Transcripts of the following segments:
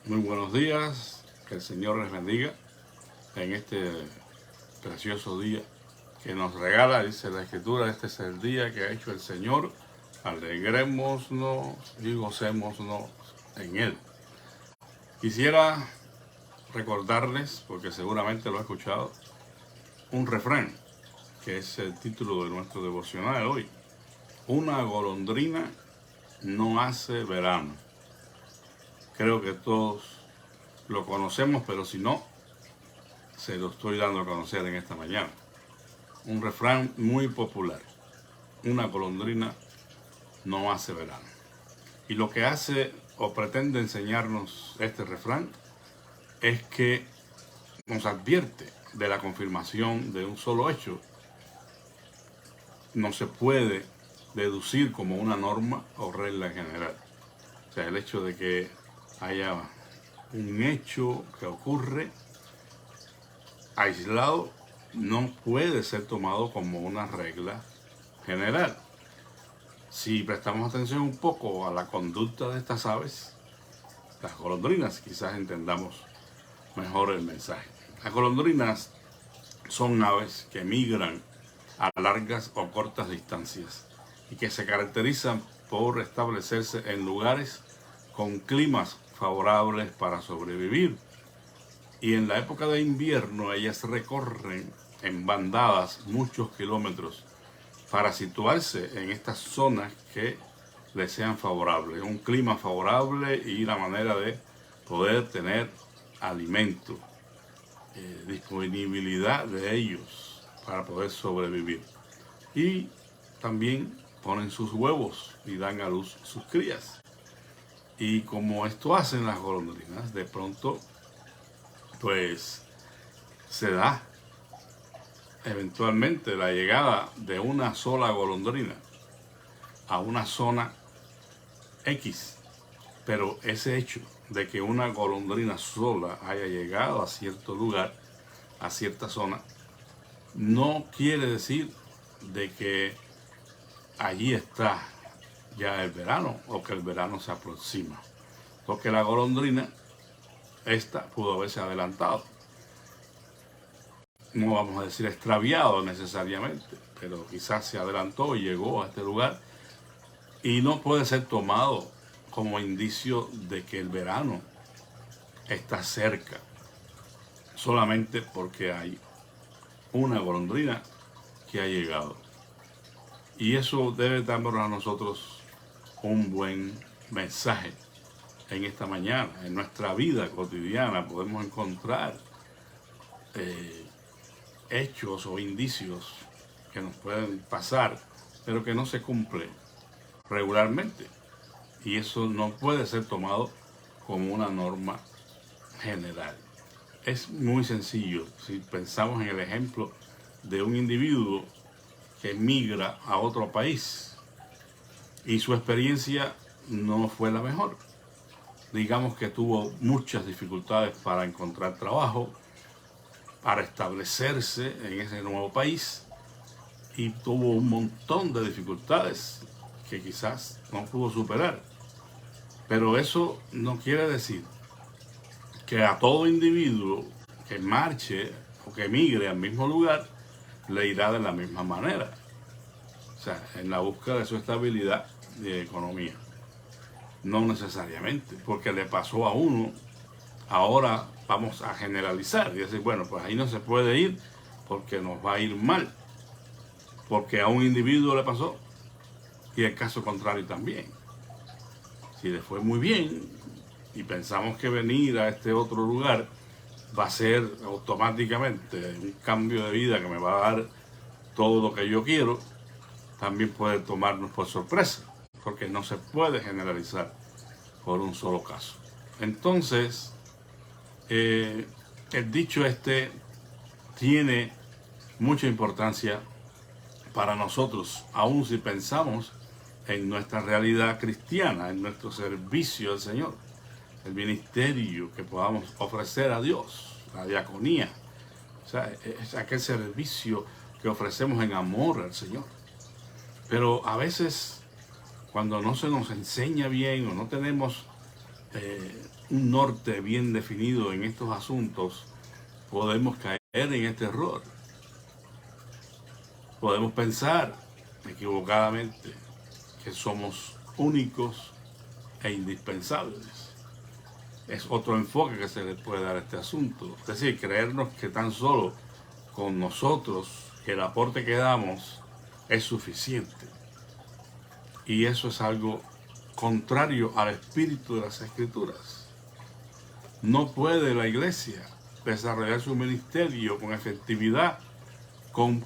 Muy buenos días, que el Señor les bendiga en este precioso día que nos regala, dice la Escritura, este es el día que ha hecho el Señor, alegrémonos y gocémonos en Él. Quisiera recordarles, porque seguramente lo he escuchado, un refrán, que es el título de nuestro devocional hoy. Una golondrina no hace verano. Creo que todos lo conocemos, pero si no, se lo estoy dando a conocer en esta mañana. Un refrán muy popular. Una golondrina no hace verano. Y lo que hace o pretende enseñarnos este refrán es que nos advierte de la confirmación de un solo hecho. No se puede deducir como una norma o regla general. O sea, el hecho de que haya un hecho que ocurre aislado no puede ser tomado como una regla general. Si prestamos atención un poco a la conducta de estas aves, las golondrinas, quizás entendamos mejor el mensaje. Las golondrinas son aves que migran a largas o cortas distancias y que se caracterizan por establecerse en lugares con climas favorables para sobrevivir. Y en la época de invierno ellas recorren en bandadas muchos kilómetros para situarse en estas zonas que les sean favorables, un clima favorable y la manera de poder tener alimento, disponibilidad de ellos para poder sobrevivir. Y también ponen sus huevos y dan a luz sus crías. Y como esto hacen las golondrinas, de pronto pues se da eventualmente la llegada de una sola golondrina a una zona X, pero ese hecho de que una golondrina sola haya llegado a cierto lugar, a cierta zona, no quiere decir de que allí está ya el verano o que el verano se aproxima, porque la golondrina esta pudo haberse adelantado. No vamos a decir extraviado necesariamente, pero quizás se adelantó y llegó a este lugar y no puede ser tomado como indicio de que el verano está cerca, solamente porque hay una golondrina que ha llegado. Y eso debe darnos a nosotros un buen mensaje en esta mañana. En nuestra vida cotidiana podemos encontrar hechos o indicios que nos pueden pasar, pero que no se cumplen regularmente. Y eso no puede ser tomado como una norma general. Es muy sencillo si pensamos en el ejemplo de un individuo que migra a otro país y su experiencia no fue la mejor. Digamos que tuvo muchas dificultades para encontrar trabajo, para establecerse en ese nuevo país y tuvo un montón de dificultades que quizás no pudo superar. Pero eso no quiere decir que a todo individuo que marche o que migre al mismo lugar le irá de la misma manera. O sea, en la búsqueda de su estabilidad y economía. No necesariamente, porque le pasó a uno, ahora vamos a generalizar y decir, bueno, pues ahí no se puede ir porque nos va a ir mal, porque a un individuo le pasó y el caso contrario también. Si le fue muy bien y pensamos que venir a este otro lugar va a ser automáticamente un cambio de vida que me va a dar todo lo que yo quiero, también puede tomarnos por sorpresa, porque no se puede generalizar por un solo caso. Entonces, el dicho este tiene mucha importancia para nosotros, aun si pensamos en nuestra realidad cristiana, en nuestro servicio al Señor, el ministerio que podamos ofrecer a Dios, la diaconía. O sea, es aquel servicio que ofrecemos en amor al Señor. Pero a veces, cuando no se nos enseña bien o no tenemos un norte bien definido en estos asuntos, podemos caer en este error. Podemos pensar equivocadamente que somos únicos e indispensables. Es otro enfoque que se le puede dar a este asunto. Es decir, creernos que tan solo con nosotros, que el aporte que damos es suficiente. Y eso es algo contrario al espíritu de las Escrituras. No puede la iglesia desarrollar su ministerio con efectividad con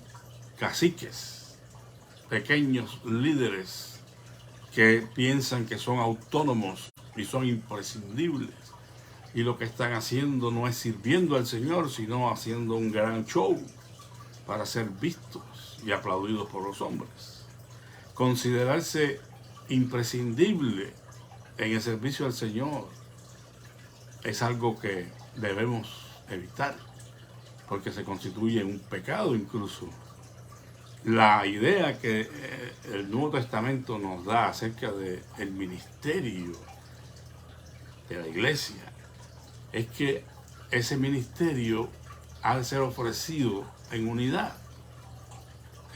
caciques, pequeños líderes que piensan que son autónomos y son imprescindibles, y lo que están haciendo no es sirviendo al Señor, sino haciendo un gran show para ser vistos y aplaudidos por los hombres. Considerarse imprescindible en el servicio al Señor es algo que debemos evitar, porque se constituye un pecado incluso. La idea que el Nuevo Testamento nos da acerca del ministerio de la iglesia es que ese ministerio ha de ser ofrecido en unidad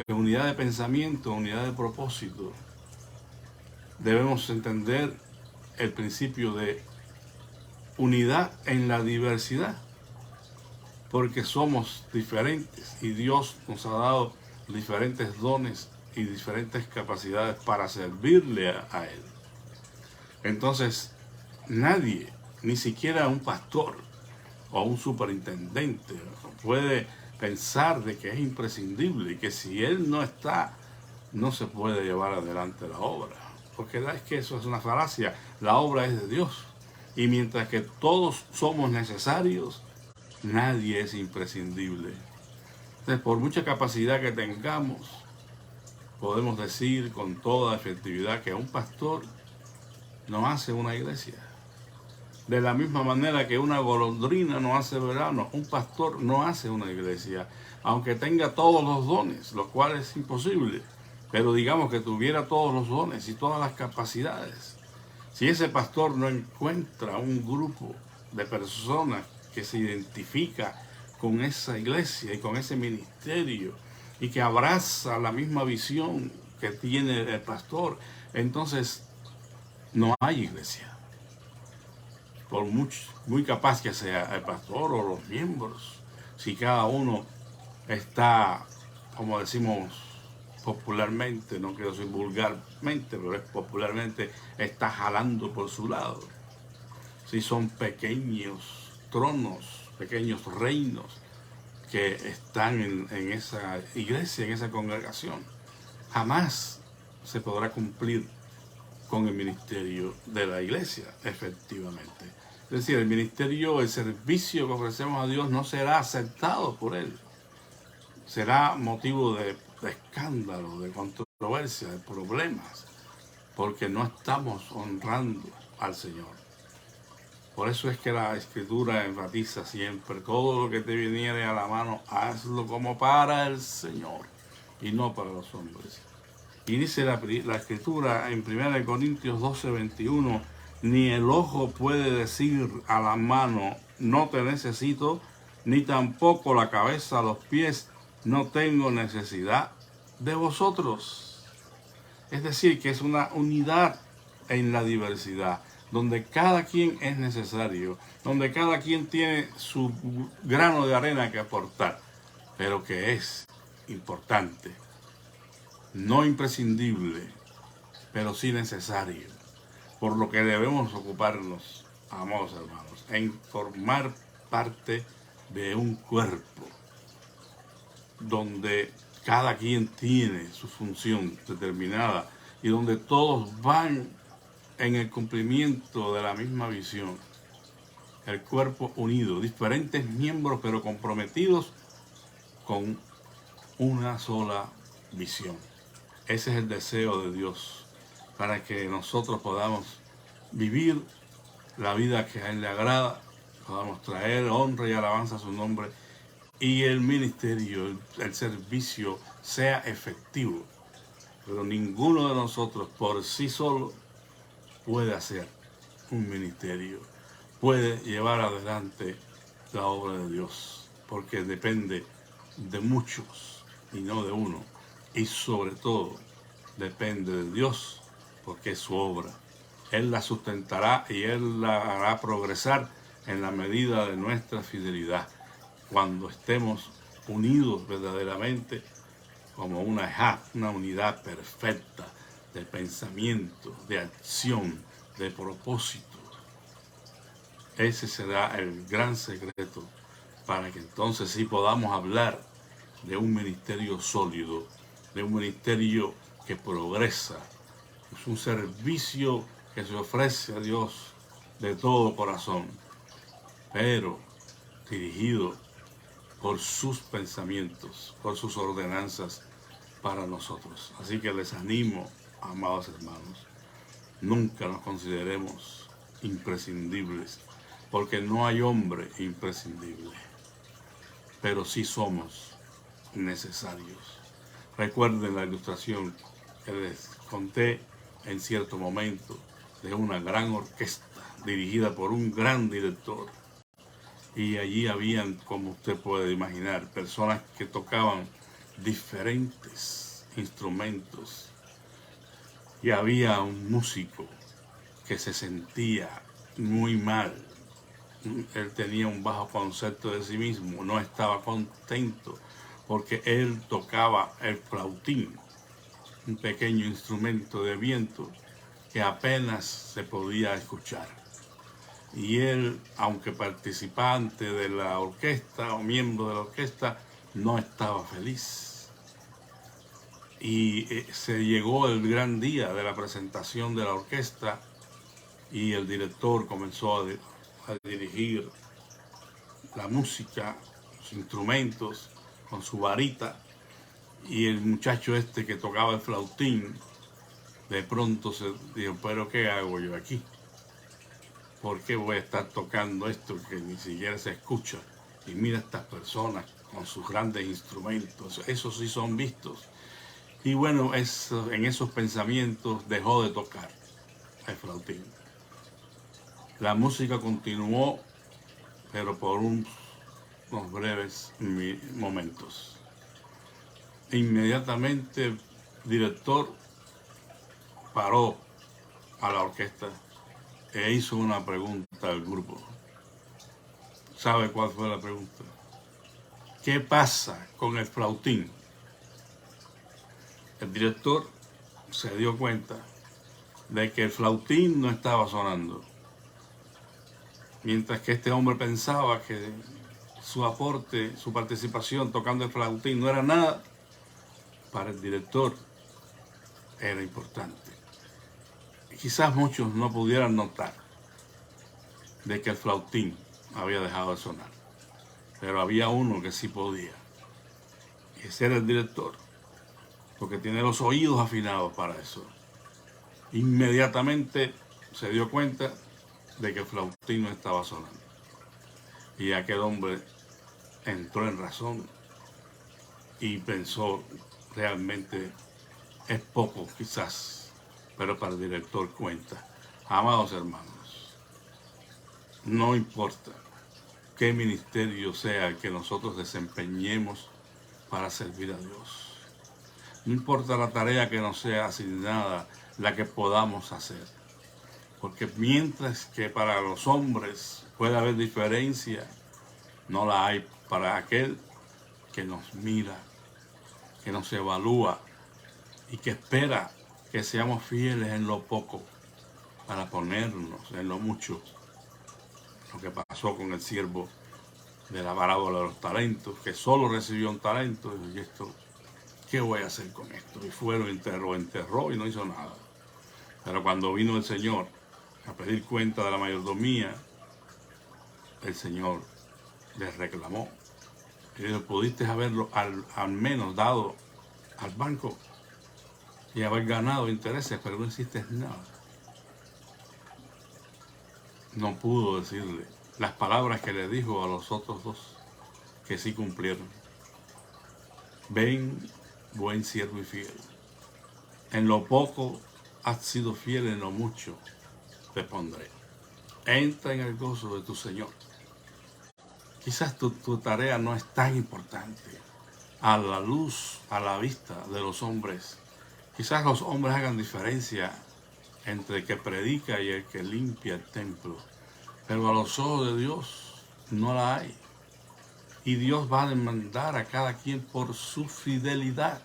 de pensamiento, unidad de propósito. Debemos entender el principio de unidad en la diversidad, porque somos diferentes y Dios nos ha dado diferentes dones y diferentes capacidades para servirle a Él. Entonces, nadie, ni siquiera un pastor o un superintendente, puede pensar de que es imprescindible y que si él no está, no se puede llevar adelante la obra. Porque es que eso es una falacia. La obra es de Dios. Y mientras que todos somos necesarios, nadie es imprescindible. Entonces, por mucha capacidad que tengamos, podemos decir con toda efectividad que un pastor no hace una iglesia. De la misma manera que una golondrina no hace verano, un pastor no hace una iglesia, aunque tenga todos los dones, lo cual es imposible. Pero digamos que tuviera todos los dones y todas las capacidades. Si ese pastor no encuentra un grupo de personas que se identifica con esa iglesia y con ese ministerio y que abraza la misma visión que tiene el pastor, entonces no hay iglesia. Por muy capaz que sea el pastor o los miembros, si cada uno está, como decimos popularmente, no quiero decir vulgarmente, pero es popularmente, está jalando por su lado. Si son pequeños tronos, pequeños reinos que están en esa iglesia, en esa congregación, jamás se podrá cumplir con el ministerio de la iglesia, efectivamente. Es decir, el ministerio, el servicio que ofrecemos a Dios no será aceptado por Él. Será motivo de escándalo, de controversia, de problemas, porque no estamos honrando al Señor. Por eso es que la Escritura enfatiza siempre: todo lo que te viniere a la mano, hazlo como para el Señor y no para los hombres. Y dice la Escritura en 1 Corintios 12:21, ni el ojo puede decir a la mano, no te necesito, ni tampoco la cabeza a los pies, no tengo necesidad de vosotros. Es decir, que es una unidad en la diversidad, donde cada quien es necesario, donde cada quien tiene su grano de arena que aportar, pero que es importante. No imprescindible, pero sí necesario, por lo que debemos ocuparnos, amados hermanos, en formar parte de un cuerpo, donde cada quien tiene su función determinada y donde todos van en el cumplimiento de la misma visión. El cuerpo unido, diferentes miembros pero comprometidos con una sola visión. Ese es el deseo de Dios, para que nosotros podamos vivir la vida que a Él le agrada, podamos traer honra y alabanza a su nombre, y el ministerio, el servicio sea efectivo. Pero ninguno de nosotros por sí solo puede hacer un ministerio, puede llevar adelante la obra de Dios, porque depende de muchos y no de uno, y sobre todo depende de Dios, porque es su obra. Él la sustentará y Él la hará progresar en la medida de nuestra fidelidad, cuando estemos unidos verdaderamente como una unidad perfecta de pensamiento, de acción, de propósito. Ese será el gran secreto para que entonces sí podamos hablar de un ministerio sólido, de un ministerio que progresa. Es un servicio que se ofrece a Dios de todo corazón, pero dirigido por sus pensamientos, por sus ordenanzas para nosotros. Así que les animo, amados hermanos, nunca nos consideremos imprescindibles, porque no hay hombre imprescindible, pero sí somos necesarios. Recuerden la ilustración que les conté en cierto momento de una gran orquesta dirigida por un gran director. Y allí habían, como usted puede imaginar, personas que tocaban diferentes instrumentos. Y había un músico que se sentía muy mal. Él tenía un bajo concepto de sí mismo, no estaba contento porque él tocaba el flautín, un pequeño instrumento de viento que apenas se podía escuchar. Y él, aunque participante de la orquesta o miembro de la orquesta, no estaba feliz. Y se llegó el gran día de la presentación de la orquesta y el director comenzó a dirigir la música, los instrumentos, con su varita. Y el muchacho este que tocaba el flautín, de pronto se dijo, pero ¿qué hago yo aquí? ¿Por qué voy a estar tocando esto que ni siquiera se escucha? Y mira estas personas con sus grandes instrumentos, esos sí son vistos. Y bueno, en esos pensamientos dejó de tocar el flautín. La música continuó, pero por unos breves momentos. Inmediatamente el director paró a la orquesta e hizo una pregunta al grupo. ¿Sabe cuál fue la pregunta? ¿Qué pasa con el flautín? El director se dio cuenta de que el flautín no estaba sonando, mientras que este hombre pensaba que su aporte, su participación tocando el flautín no era nada. Para el director era importante. Quizás muchos no pudieran notar de que el flautín había dejado de sonar, pero había uno que sí podía, y ese era el director, porque tiene los oídos afinados para eso. Inmediatamente se dio cuenta de que el flautín no estaba sonando, y aquel hombre entró en razón y pensó, realmente es poco quizás, pero para el director cuenta. Amados hermanos, no importa qué ministerio sea el que nosotros desempeñemos para servir a Dios. No importa la tarea que nos sea asignada, la que podamos hacer. Porque mientras que para los hombres puede haber diferencia, no la hay para aquel que nos mira, que nos evalúa y que espera que seamos fieles en lo poco para ponernos en lo mucho. Lo que pasó con el siervo de la parábola de los talentos, que solo recibió un talento, y esto, ¿qué voy a hacer con esto? Y fue, lo enterró y no hizo nada. Pero cuando vino el Señor a pedir cuenta de la mayordomía, el Señor les reclamó. Y dijo, pudiste haberlo al menos dado al banco y haber ganado intereses, pero no hiciste nada. No pudo decirle las palabras que le dijo a los otros dos, que sí cumplieron. Ven, buen siervo y fiel. En lo poco has sido fiel, en lo mucho te pondré. entra en el gozo de tu Señor. Quizás tu tarea no es tan importante a la luz, a la vista de los hombres. Quizás los hombres hagan diferencia entre el que predica y el que limpia el templo, pero a los ojos de Dios no la hay. Y Dios va a demandar a cada quien por su fidelidad,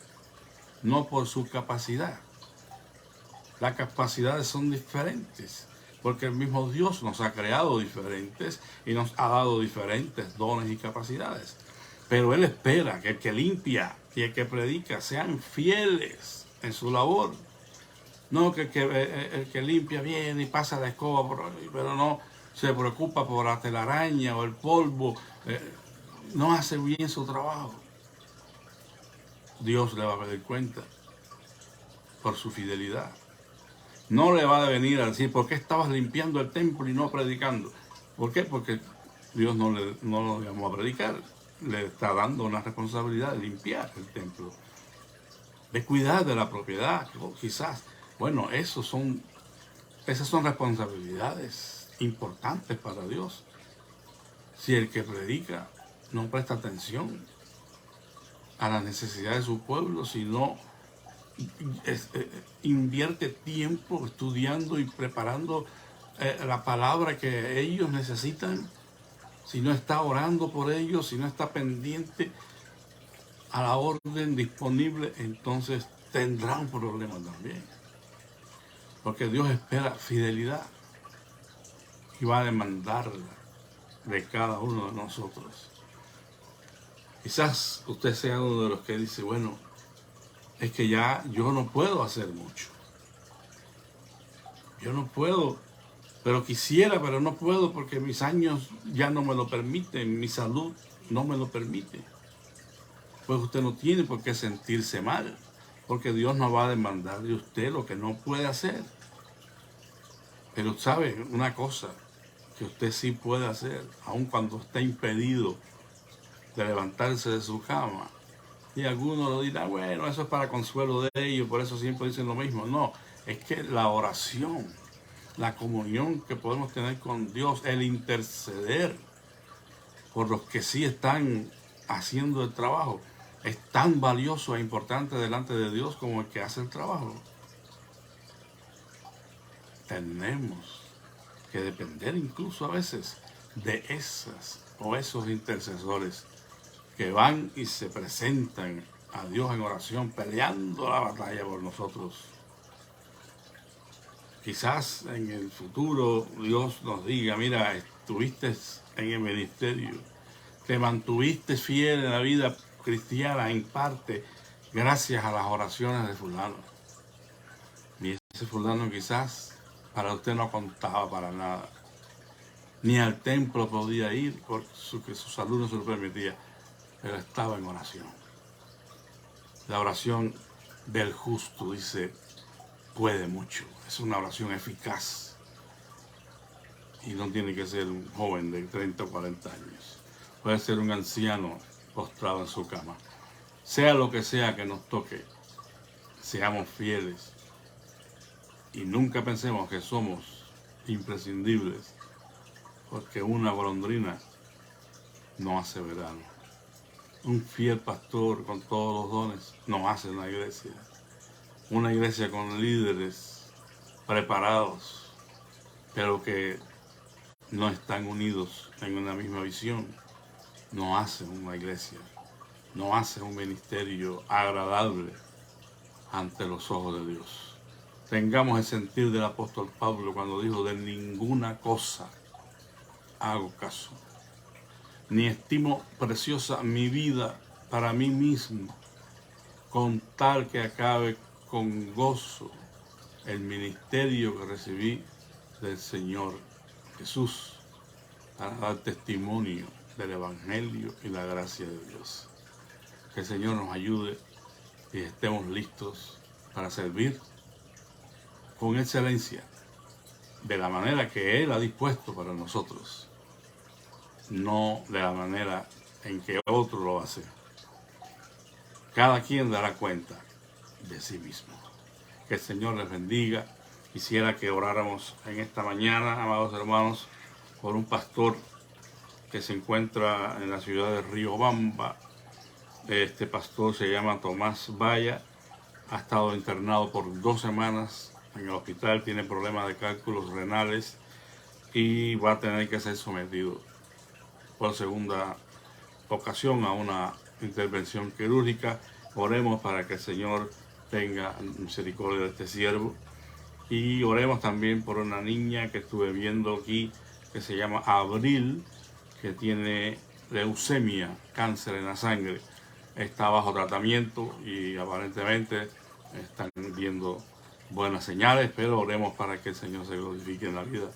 no por su capacidad. Las capacidades son diferentes, porque el mismo Dios nos ha creado diferentes y nos ha dado diferentes dones y capacidades. Pero Él espera que el que limpia y el que predica sean fieles en su labor. No que el que limpia viene y pasa la escoba, pero no se preocupa por la telaraña o el polvo. No hace bien su trabajo. Dios le va a pedir cuenta por su fidelidad. No le va a venir a decir, ¿por qué estabas limpiando el templo y no predicando? ¿Por qué? Porque Dios no lo llamó a predicar. Le está dando una responsabilidad de limpiar el templo, de cuidar de la propiedad, quizás. Bueno, esas son responsabilidades importantes para Dios. Si el que predica no presta atención a las necesidades de su pueblo, si no invierte tiempo estudiando y preparando la palabra que ellos necesitan, si no está orando por ellos, si no está pendiente a la orden disponible, entonces tendrá un problema también. Porque Dios espera fidelidad y va a demandarla de cada uno de nosotros. Quizás usted sea uno de los que dice, bueno, es que ya yo no puedo hacer mucho. Yo no puedo, pero quisiera, pero no puedo porque mis años ya no me lo permiten, mi salud no me lo permite. Pues usted no tiene por qué sentirse mal, porque Dios no va a demandar de usted lo que no puede hacer. Pero sabe una cosa que usted sí puede hacer, aun cuando está impedido de levantarse de su cama. Y algunos lo dirán, bueno, eso es para consuelo de ellos, por eso siempre dicen lo mismo. No, es que la oración, la comunión que podemos tener con Dios, el interceder por los que sí están haciendo el trabajo, es tan valioso e importante delante de Dios como el que hace el trabajo. Tenemos que depender incluso a veces de esas o esos intercesores que van y se presentan a Dios en oración, peleando la batalla por nosotros. Quizás en el futuro Dios nos diga, mira, estuviste en el ministerio, te mantuviste fiel en la vida cristiana en parte gracias a las oraciones de fulano. Y ese fulano quizás para usted no contaba para nada. Ni al templo podía ir porque su salud no se lo permitía, pero estaba en oración. La oración del justo, dice, puede mucho. Es una oración eficaz. Y no tiene que ser un joven de 30 o 40 años. Puede ser un anciano postrado en su cama. Sea lo que sea que nos toque, seamos fieles. Y nunca pensemos que somos imprescindibles, porque una golondrina no hace verano. Un fiel pastor con todos los dones no hace una iglesia. Una iglesia con líderes preparados, pero que no están unidos en una misma visión, no hace una iglesia, no hace un ministerio agradable ante los ojos de Dios. Tengamos el sentir del apóstol Pablo cuando dijo, de ninguna cosa hago caso, ni estimo preciosa mi vida para mí mismo, con tal que acabe con gozo el ministerio que recibí del Señor Jesús, para dar testimonio del Evangelio y la gracia de Dios. Que el Señor nos ayude y estemos listos para servir con excelencia, de la manera que Él ha dispuesto para nosotros, no de la manera en que otro lo hace. Cada quien dará cuenta de sí mismo. Que el Señor les bendiga Quisiera que oráramos en esta mañana, amados hermanos, por un pastor que se encuentra en la ciudad de Riobamba. Este pastor se llama Tomás Valla, ha estado internado por 2 semanas en el hospital, tiene problemas de cálculos renales y va a tener que ser sometido por segunda ocasión a una intervención quirúrgica. Oremos para que el Señor tenga misericordia de este siervo. Y oremos también por una niña que estuve viendo aquí, que se llama Abril, que tiene leucemia, cáncer en la sangre. Está bajo tratamiento y aparentemente están viendo buenas señales, pero oremos para que el Señor se glorifique en la vida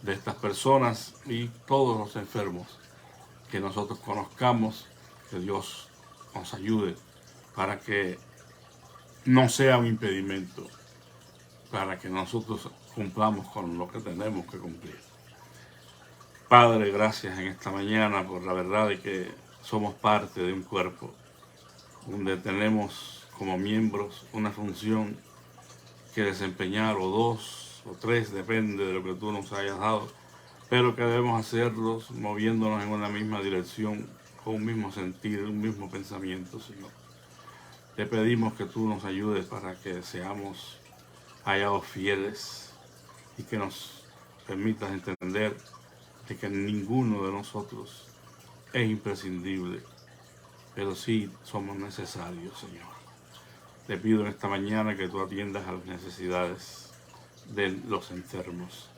de estas personas y todos los enfermos que nosotros conozcamos, que Dios nos ayude para que no sea un impedimento, para que nosotros cumplamos con lo que tenemos que cumplir. Padre, gracias en esta mañana por la verdad de que somos parte de un cuerpo, donde tenemos como miembros una función que desempeñar, o 2 o 3, depende de lo que tú nos hayas dado, pero que debemos hacerlos moviéndonos en una misma dirección, con un mismo sentir, un mismo pensamiento, Señor. Te pedimos que tú nos ayudes para que seamos hallados fieles y que nos permitas entender de que ninguno de nosotros es imprescindible, pero sí somos necesarios, Señor. Te pido en esta mañana que tú atiendas a las necesidades de los enfermos.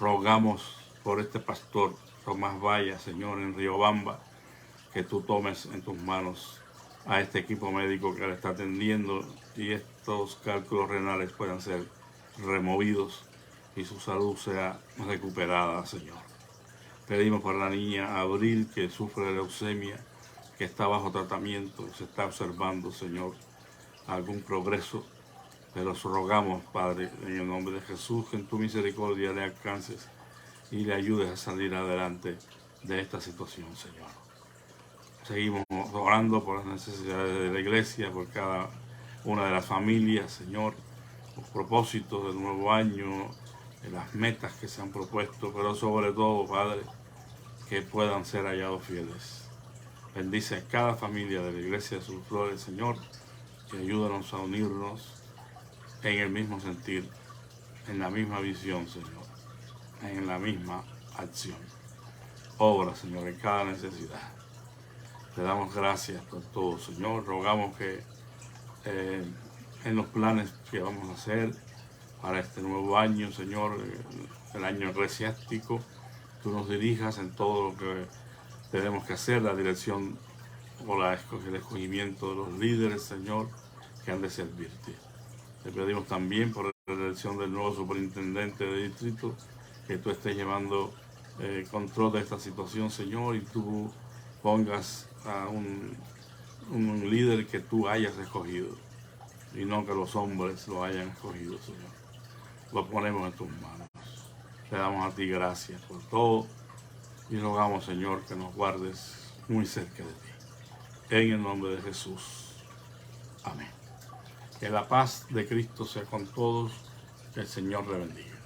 Rogamos por este pastor Tomás Valla, Señor, en Riobamba, que tú tomes en tus manos a este equipo médico que le está atendiendo y estos cálculos renales puedan ser removidos y su salud sea recuperada, Señor. Pedimos por la niña Abril, que sufre de leucemia, que está bajo tratamiento, se está observando, Señor, algún progreso. Te los rogamos, Padre, en el nombre de Jesús, que en tu misericordia le alcances y le ayudes a salir adelante de esta situación, Señor. Seguimos orando por las necesidades de la iglesia, por cada una de las familias, Señor, los propósitos del nuevo año, de las metas que se han propuesto, pero sobre todo, Padre, que puedan ser hallados fieles. Bendice a cada familia de la iglesia de sus flores, Señor, y ayúdanos a unirnos en el mismo sentir, en la misma visión, Señor, en la misma acción. Obra, Señor, en cada necesidad. Te damos gracias por todo, Señor. Rogamos que en los planes que vamos a hacer para este nuevo año, Señor, el año eclesiástico, tú nos dirijas en todo lo que tenemos que hacer, la dirección o el escogimiento de los líderes, Señor, que han de servirte. Te pedimos también por la elección del nuevo superintendente de distrito, que tú estés llevando control de esta situación, Señor, y tú pongas a un líder que tú hayas escogido y no que los hombres lo hayan escogido, Señor. Lo ponemos en tus manos. Te damos a ti gracias por todo y rogamos, Señor, que nos guardes muy cerca de ti. En el nombre de Jesús. Amén. Que la paz de Cristo sea con todos. Que el Señor le bendiga.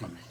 Amén.